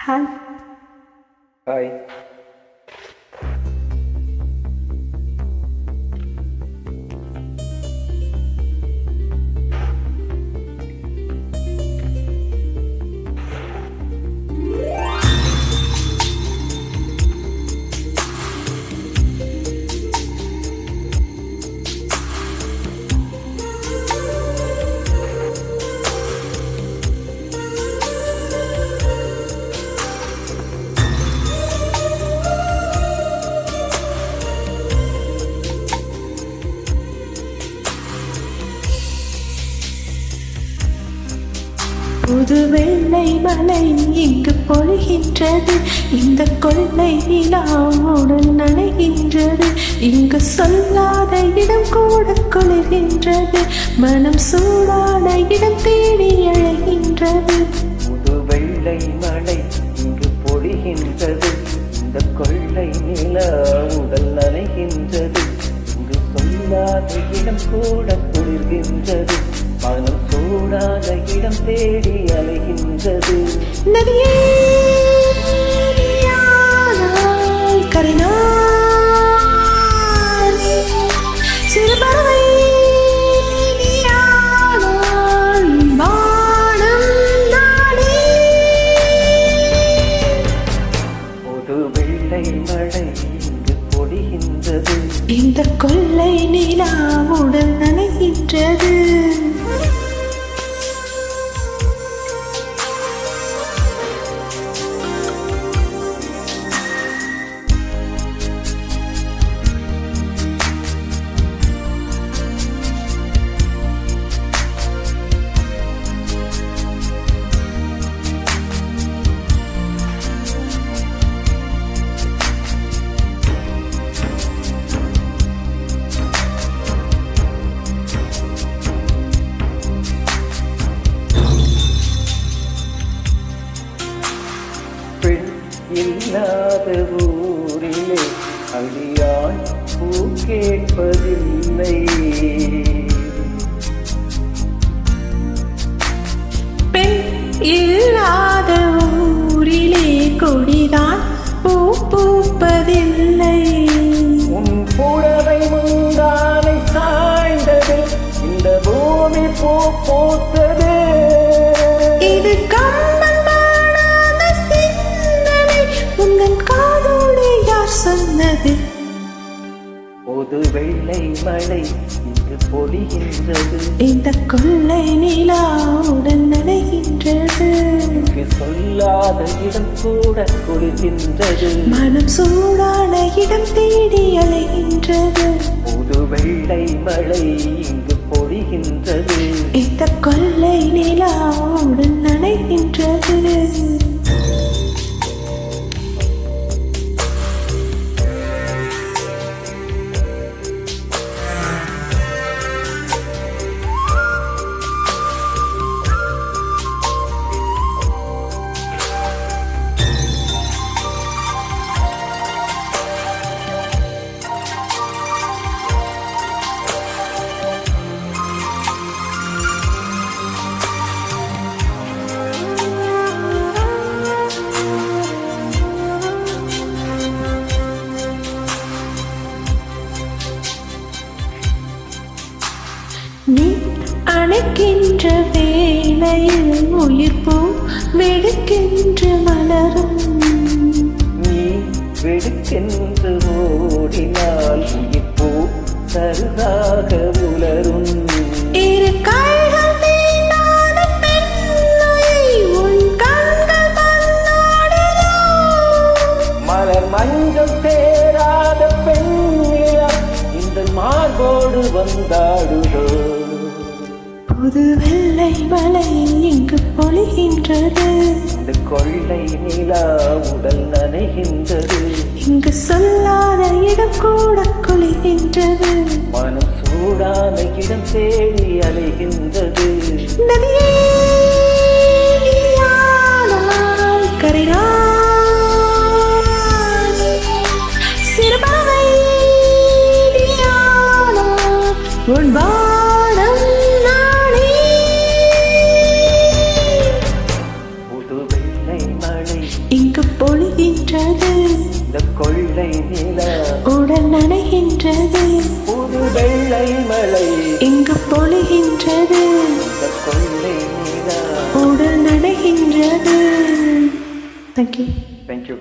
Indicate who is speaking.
Speaker 1: Hi.
Speaker 2: Hi.
Speaker 1: புது வெள்ளை மலை இங்கு பொழிகின்றது, இந்த கொள்ளை நிலாவுடன் நனைகின்றது. இங்கு சொல்லாத இடம் கூட குளிர்கின்றது, மனம் சூடான இடம் தேடி அழைகின்றது.
Speaker 2: புது வெள்ளை மலை இங்கு பொழிகின்றது, இந்த கொள்ளை நிலாவுடன் நனைகின்றது. இங்கு சொல்லாத இடம் கூட குளிர்கின்றது, மனம் சூடான இடம் தேடி அலைகின்றது.
Speaker 1: நதியே கரைனா சிறுபறவை
Speaker 2: புது வெள்ளை மழை இங்கு பொழிகின்றது,
Speaker 1: இந்த கொள்ளை நிலாவுடன் நனைகின்றது.
Speaker 2: பெண் இல்லாத ஊரிலே அழியாய் பூ கேட்பதில்லை.
Speaker 1: பெண் இல்லாத ஊரிலே கொடிதான் பூ பூப்பதில்லை.
Speaker 2: உன் புடவை முந்தானை சாய்ந்தது, இந்த பூமி பூ பூத்தது.
Speaker 1: இது கம்பன் பாடாத சிந்தனை, உங்கள் காதோடு யார் சொன்னது?
Speaker 2: புது வெள்ளை மழை இங்கு பொழிகின்றது,
Speaker 1: இந்த கொள்ளை நிலாவுடன் நனைகின்றது.
Speaker 2: இங்கு சொல்லாத இடம் கூட குளிர்கின்றது,
Speaker 1: மனம் சூடான இடம் தேடி அலைகின்றது.
Speaker 2: புது வெள்ளை மழை இங்கு பொழிகின்றது,
Speaker 1: இந்த கொள்ளை நிலாவுடன் நனைகின்றது. நீ அணைக்கின்ற வேளையில் உயிர் பூ வெடுக்கென்று மலரும்.
Speaker 2: நீ வெடுக்கென்று ஓடினால் உயிர் பூ சருகாக உலரும்.
Speaker 1: இரு கைகள் தீண்டாத பெண்ணை உன் கண்கள் பந்தாடுதோ.
Speaker 2: மலர் மஞ்சள் சேராத பெண்ணிலா இந்த மார்போடு வந்தாடுதோ.
Speaker 1: புது வெள்ளை மலை இங்கு பொழிகின்றது,
Speaker 2: இந்த கொள்ளை நிலா உடல் நனைகின்றது.
Speaker 1: இங்கு சொல்லாத இடம் கூட குளிர்கின்றது,
Speaker 2: மனம் சூடான இடம் தேடி அலைகின்றது.
Speaker 1: நதியே நீயானால் கரைனா சிறுபறவை நீயானால் உன் வானம் நானே.
Speaker 2: புது வெள்ளை மழை இந்த கொள்ளை நிலா
Speaker 1: உடல் நனைகின்றது,
Speaker 2: புது வெள்ளை மலை
Speaker 1: இங்கு பொழிகின்றது,
Speaker 2: இந்த கொள்ளை நிலா.
Speaker 1: உடல் நனைகின்றது. தேங்க்யூ.
Speaker 2: Thank you.